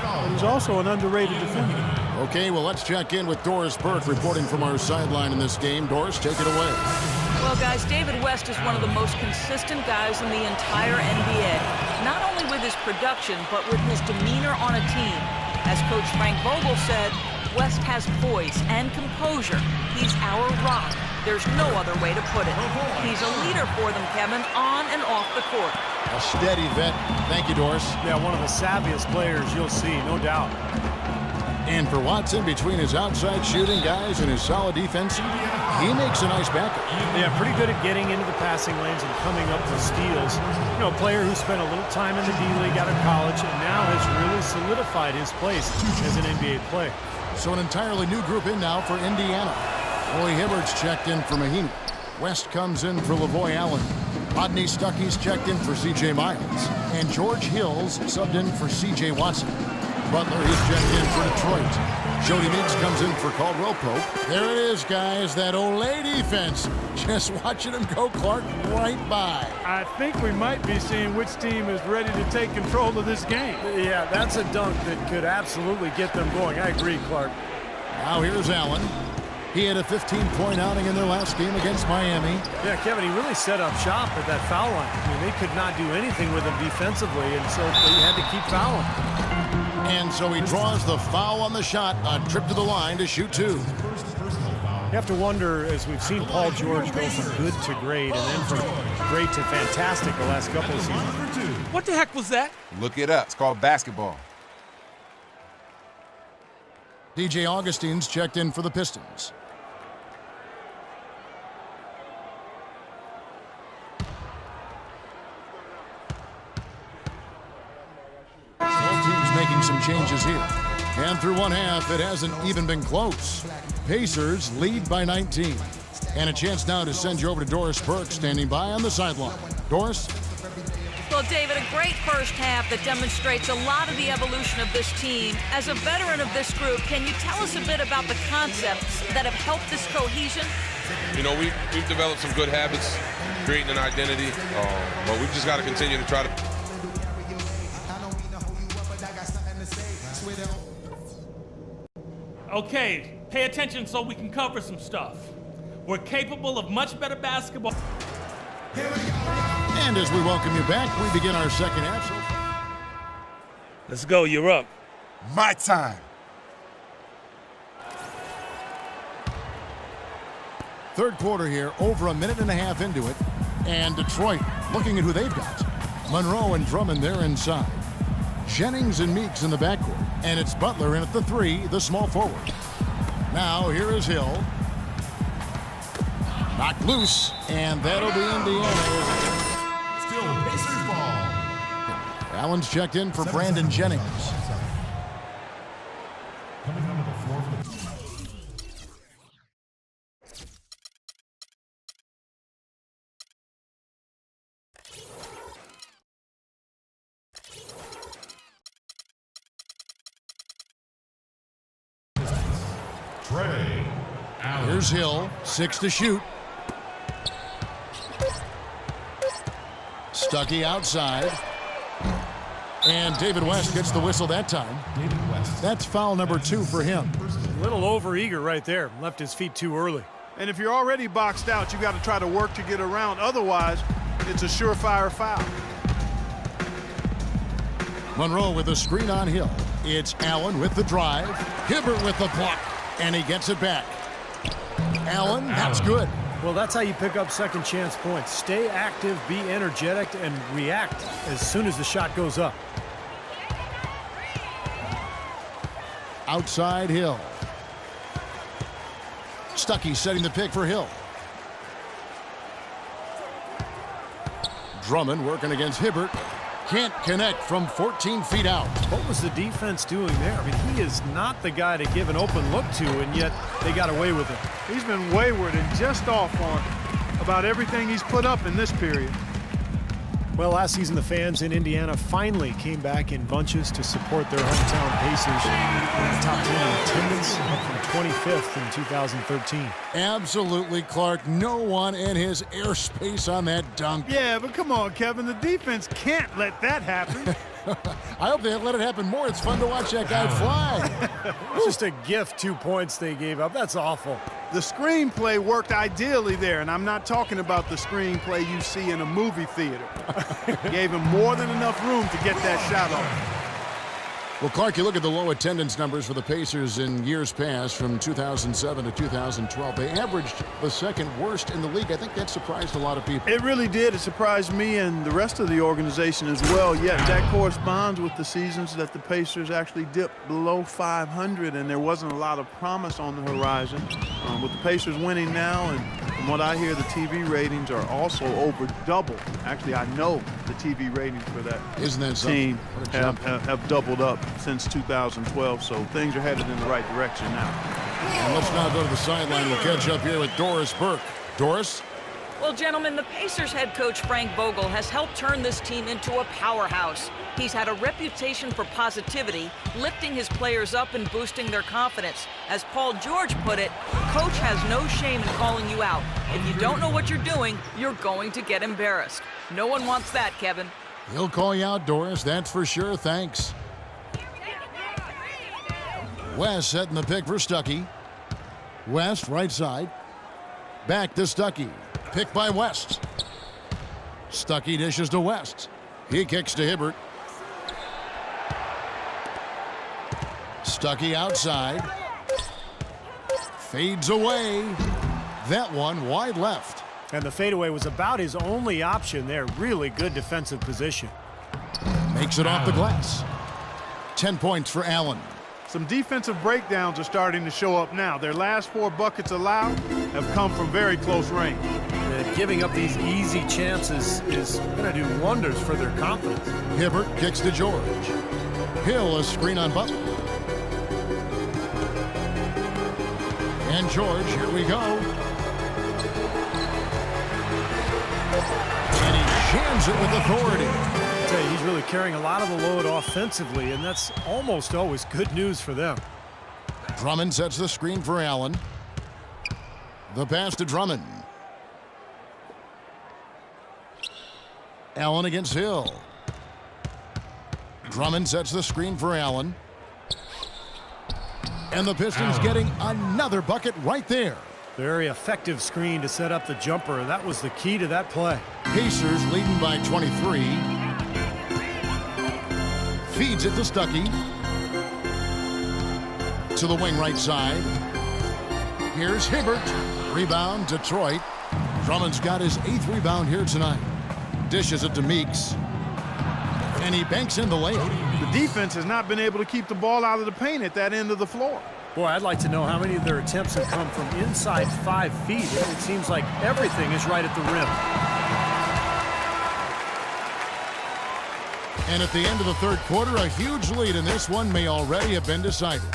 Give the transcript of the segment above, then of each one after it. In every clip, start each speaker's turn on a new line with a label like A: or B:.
A: but he's also an underrated defender.
B: Okay, well, let's check in with Doris Burke reporting from our sideline in this game. Doris, take it away.
C: Well, guys, David West is one of the most consistent guys in the entire NBA. Not only with his production, but with his demeanor on a team. As Coach Frank Vogel said, West has poise and composure. He's our rock. There's no other way to put it. He's a leader for them, Kevin, on and off the court.
B: A steady vet. Thank you, Doris.
A: Yeah, one of the savviest players you'll see, no doubt.
B: And for Watson, between his outside shooting guys and his solid defense, he makes a nice backup.
A: Yeah, pretty good at getting into the passing lanes and coming up with steals. You know, a player who spent a little time in the D-League out of college and now has really solidified his place as an NBA player.
B: So an entirely new group in now for Indiana. Roy Hibbert's checked in for Mahinmi. West comes in for Lavoy Allen. Rodney Stuckey's checked in for C.J. Miles. And George Hill's subbed in for C.J. Watson. Butler is checked in for Detroit. Jody Meeks comes in for Caldwell Pope. There it is, guys, that Olay defense. Just watching him go, Clark, right by.
A: I think we might be seeing which team is ready to take control of this game. Yeah, that's a dunk that could absolutely get them going. I agree, Clark.
B: Now here's Allen. He had a 15-point outing in their last game against Miami.
A: Yeah, Kevin, he really set up shop at that foul line. I mean, they could not do anything with him defensively, and so they had to keep fouling.
B: And so he draws the foul on the shot, a trip to the line to shoot two.
A: You have to wonder, as we've seen Paul George go from good to great and then from great to fantastic the last couple of seasons.
D: What the heck was that?
E: Look it up. It's called basketball.
B: DJ Augustine's checked in for the Pistons. Both teams making some changes here. And through one half, it hasn't even been close. Pacers lead by 19. And a chance now to send you over to Doris Burke, standing by on the sideline. Doris?
C: Well, David, a great first half that demonstrates a lot of the evolution of this team. As a veteran of this group, can you tell us a bit about the concepts that have helped this cohesion?
F: You know, we've developed some good habits, creating an identity, but we've just got to continue to try to...
D: Okay, pay attention so we can cover some stuff. We're capable of much better basketball.
B: And as we welcome you back, we begin our second half.
D: Let's go, you're up.
E: My time.
B: Third quarter here, over a minute and a half into it. And Detroit looking at who they've got. Monroe and Drummond there inside. Jennings and Meeks in the backcourt. And it's Butler in at the three, the small forward. Now here is Hill. Knocked loose, and that'll be Indiana.
G: Still Pacers ball.
B: Allen's checked in for Brandon Jennings.
G: Coming onto the floor for the... Trey Allen.
B: Here's Hill, 6 to shoot. Stuckey outside. And David West gets the whistle that time.
G: David West.
B: That's foul number 2 for him.
A: A little overeager right there. Left his feet too early.
H: And if you're already boxed out, you got to try to work to get around. Otherwise, it's a surefire foul.
B: Monroe with a screen on Hill. It's Allen with the drive. Hibbert with the block. And he gets it back. Allen, that's good.
A: Well, that's how you pick up second chance points. Stay active, be energetic, and react as soon as the shot goes up.
B: Outside Hill. Stuckey setting the pick for Hill. Drummond working against Hibbert. Can't connect from 14 feet out.
A: What was the defense doing there? I mean, he is not the guy to give an open look to, and yet they got away with it.
H: He's been wayward and just off on about everything he's put up in this period.
A: Well, last season, the fans in Indiana finally came back in bunches to support their hometown Pacers. Top 10 in attendance, up from 25th in 2013.
B: Absolutely, Clark. No one in his airspace on that dunk.
H: Yeah, but come on, Kevin. The defense can't let that happen.
B: I hope they let it happen more. It's fun to watch that guy fly.
A: Just a gift, 2 points they gave up. That's awful.
H: The screenplay worked ideally there, and I'm not talking about the screenplay you see in a movie theater. Gave him more than enough room to get that shot off.
B: Well, Clark, you look at the low attendance numbers for the Pacers in years past from 2007 to 2012. They averaged the second worst in the league. I think that surprised a lot of people.
H: It really did. It surprised me and the rest of the organization as well. Yet that corresponds with the seasons that the Pacers actually dipped below 500, and there wasn't a lot of promise on the horizon. With the Pacers winning now, and from what I hear, the TV ratings are also over double. Actually, I know the TV ratings for that team have doubled up since 2012, so things are headed in the right direction now.
B: And let's now go to the sideline. We'll catch up here with Doris Burke. Doris?
C: Well, gentlemen, the Pacers head coach Frank Vogel has helped turn this team into a powerhouse. He's had a reputation for positivity, lifting his players up and boosting their confidence. As Paul George put it, coach has no shame in calling you out. If you don't know what you're doing, you're going to get embarrassed. No one wants that, Kevin.
B: He'll call you out, Doris. That's for sure. Thanks. West setting the pick for Stuckey. West, right side. Back to Stuckey. Pick by West. Stuckey dishes to West. He kicks to Hibbert. Stuckey outside. Fades away. That one wide left.
A: And the fadeaway was about his only option there. Really good defensive position.
B: Makes it off the glass. 10 points for Allen.
H: Some defensive breakdowns are starting to show up now. Their last 4 buckets allowed have come from very close range.
A: And giving up these easy chances is going to do wonders for their confidence.
B: Hibbert kicks to George. Hill, a screen on Butler. And George, here we go. And he jams it with authority.
A: I tell you, he's really carrying a lot of the load offensively, and that's almost always good news for them.
B: Drummond sets the screen for Allen. The pass to Drummond. Allen against Hill. Drummond sets the screen for Allen. And the Pistons getting another bucket right there.
A: Very effective screen to set up the jumper, and that was the key to that play.
B: Pacers leading by 23. Feeds it to Stuckey. To the wing right side. Here's Hibbert. Rebound, Detroit. Drummond's got his 8th rebound here tonight. Dishes it to Meeks. And he banks in the layup.
H: The defense has not been able to keep the ball out of the paint at that end of the floor.
A: Boy, I'd like to know how many of their attempts have come from inside 5 feet. It seems like everything is right at the rim.
B: And at the end of the third quarter, a huge lead in this one may already have been decided.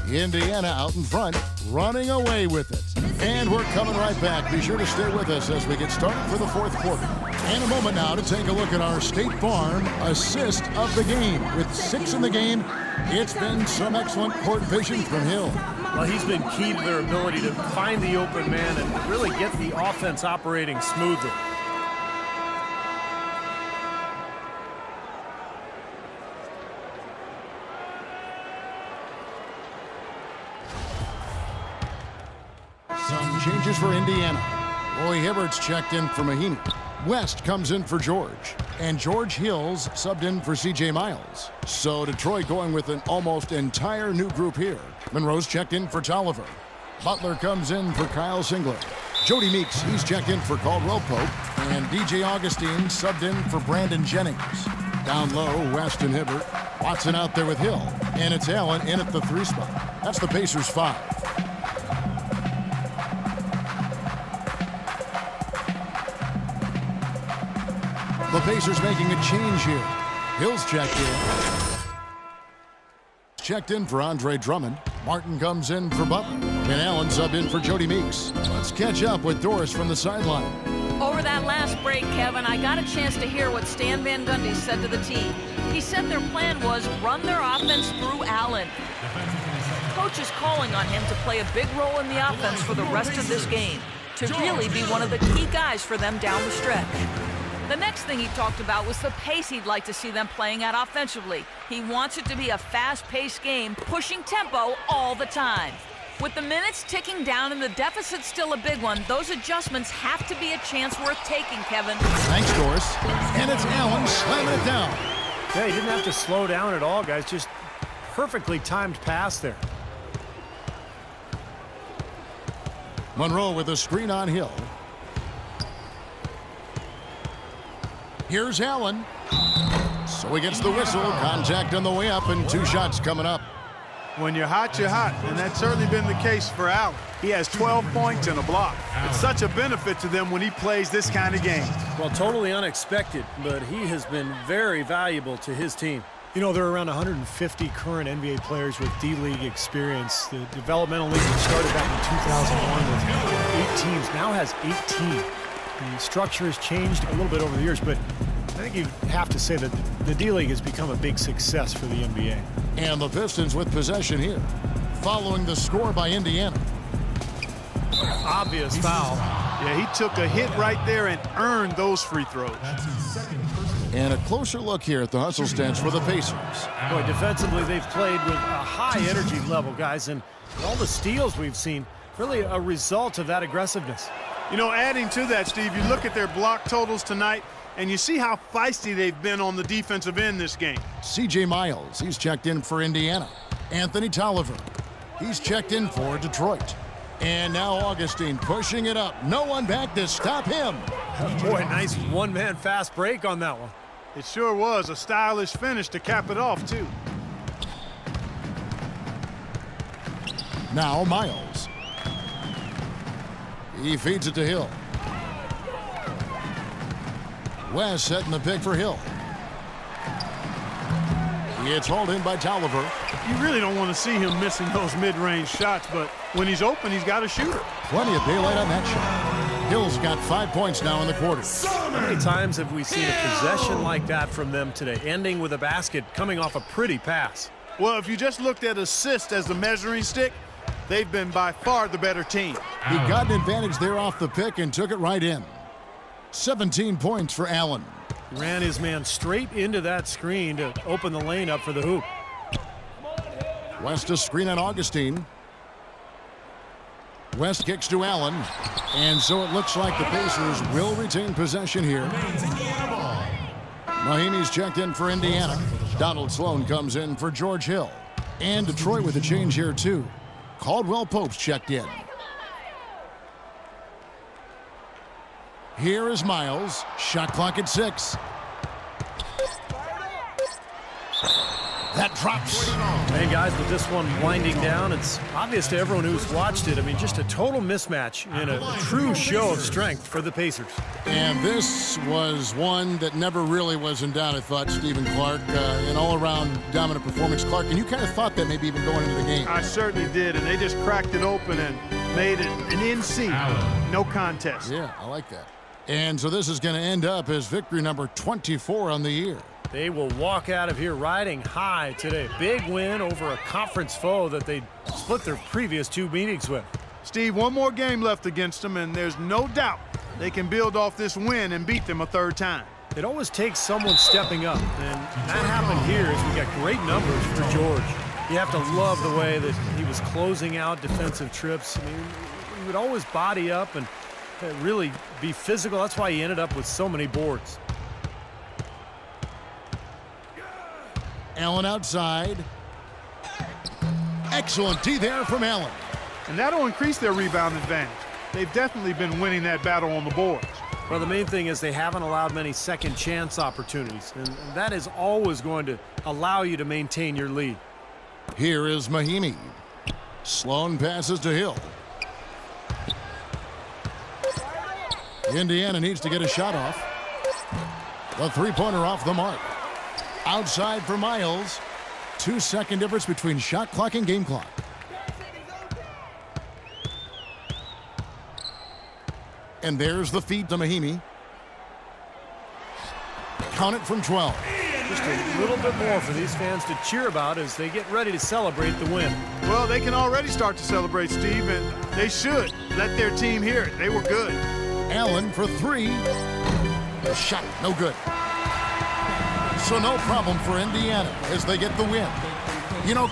B: Indiana out in front, running away with it. And we're coming right back. Be sure to stay with us as we get started for the fourth quarter. And a moment now to take a look at our State Farm assist of the game. With 6 in the game, it's been some excellent court vision from Hill.
A: Well, he's been key to their ability to find the open man and really get the offense operating smoothly.
B: Some changes for Indiana. Roy Hibbert's checked in for Mahinmi. West comes in for George. And George Hills subbed in for C.J. Miles. So Detroit going with an almost entire new group here. Monroe's checked in for Tolliver. Butler comes in for Kyle Singler. Jody Meeks, he's checked in for Caldwell Pope. And D.J. Augustine subbed in for Brandon Jennings. Down low, West and Hibbert. Watson out there with Hill. And it's Allen in at the 3 spot. That's the Pacers 5. The Pacers making a change here. Hill's checked in. Checked in for Andre Drummond. Martin comes in for Butler. And Allen subbed in for Jody Meeks. Let's catch up with Doris from the sideline.
C: Over that last break, Kevin, I got a chance to hear what Stan Van Gundy said to the team. He said their plan was run their offense through Allen. Coach is calling on him to play a big role in the offense for the rest of this game, to really be one of the key guys for them down the stretch. The next thing he talked about was the pace he'd like to see them playing at offensively. He wants it to be a fast-paced game, pushing tempo all the time. With the minutes ticking down and the deficit still a big one, those adjustments have to be a chance worth taking, Kevin.
B: Thanks, Doris. And it's Allen slamming it down.
A: Yeah, he didn't have to slow down at all, guys. Just perfectly timed pass there.
B: Monroe with a screen on Hill. Here's Allen. So he gets the whistle. Contact on the way up and 2 shots coming up.
H: When you're hot, you're hot, and that's certainly been the case for Allen. He has 12 points and a block. It's such a benefit to them when he plays this kind of game.
I: Well, totally unexpected, but he has been very valuable to his team.
A: You know, there are around 150 current NBA players with D-League experience. The developmental league that started back in 2001 with 8 teams now has 18. The structure has changed a little bit over the years, but I think you have to say that the D-League has become a big success for the NBA.
B: And the Pistons with possession here, following the score by Indiana.
A: Obvious foul.
H: Yeah, he took a hit right there and earned those free throws.
G: That's his second personal.
B: And a closer look here at the hustle stance for the Pacers.
A: Boy, defensively, they've played with a high energy level, guys, and all the steals we've seen, really a result of that aggressiveness.
H: You know, adding to that, Steve, you look at their block totals tonight, and you see how feisty they've been on the defensive end this game.
B: C.J. Miles, he's checked in for Indiana. Anthony Tolliver, he's checked in for Detroit. And now Augustine pushing it up. No one back to stop him.
A: Boy, nice one-man fast break on that one.
H: It sure was a stylish finish to cap it off, too.
B: Now Miles. He feeds it to Hill. West setting the pick for Hill. It's hauled in by Tolliver.
H: You really don't want to see him missing those mid-range shots, but when he's open, he's got a shooter.
B: Plenty of daylight on that shot. Hill's got 5 points now in the quarter.
I: How many times have we seen a possession like that from them today, ending with a basket coming off a pretty pass?
H: Well, if you just looked at assists as the measuring stick, they've been by far the better team.
B: He got an advantage there off the pick and took it right in. 17 points for Allen.
A: Ran his man straight into that screen to open the lane up for the hoop.
B: West a screen on Augustine. West kicks to Allen. And so it looks like the Pacers will retain possession here. Mahimi's checked in for Indiana. Donald Sloan comes in for George Hill. And Detroit with a change here too. Caldwell Pope's checked in. Here is Miles. Shot clock at 6. That drops.
I: Hey, guys, with this one winding down, it's obvious to everyone who's watched it. I mean, just a total mismatch and a true show of strength for the Pacers.
B: And this was one that never really was in doubt, I thought, Stephen Clark. An all-around dominant performance. Clark, and you kind of thought that maybe even going into the game.
H: I certainly did, and they just cracked it open and made it an NC. No contest.
B: Yeah, I like that. And so this is going to end up as victory number 24 on the year.
A: They will walk out of here riding high today. Big win over a conference foe that they split their previous 2 meetings with.
H: Steve, one more game left against them, and there's no doubt they can build off this win and beat them a 3rd time.
A: It always takes someone stepping up, and that happened here as we got great numbers for George. You have to love the way that he was closing out defensive trips. I mean, he would always body up and really be physical. That's why he ended up with so many boards.
B: Allen outside. Excellent D there from Allen.
H: And that'll increase their rebound advantage. They've definitely been winning that battle on the boards.
A: Well, the main thing is they haven't allowed many second chance opportunities, and that is always going to allow you to maintain your lead.
B: Here is Mahimi. Sloan passes to Hill. Indiana needs to get a shot off. The 3-pointer off the mark. Outside for Miles. 2-second difference between shot clock and game clock. And there's the feed to Mahimi. Count it from 12.
A: Just a little bit more for these fans to cheer about as they get ready to celebrate the win.
H: Well, they can already start to celebrate, Steve, and they should let their team hear it. They were good.
B: Allen for 3. The shot, no good. So no problem for Indiana as they get the win. You know,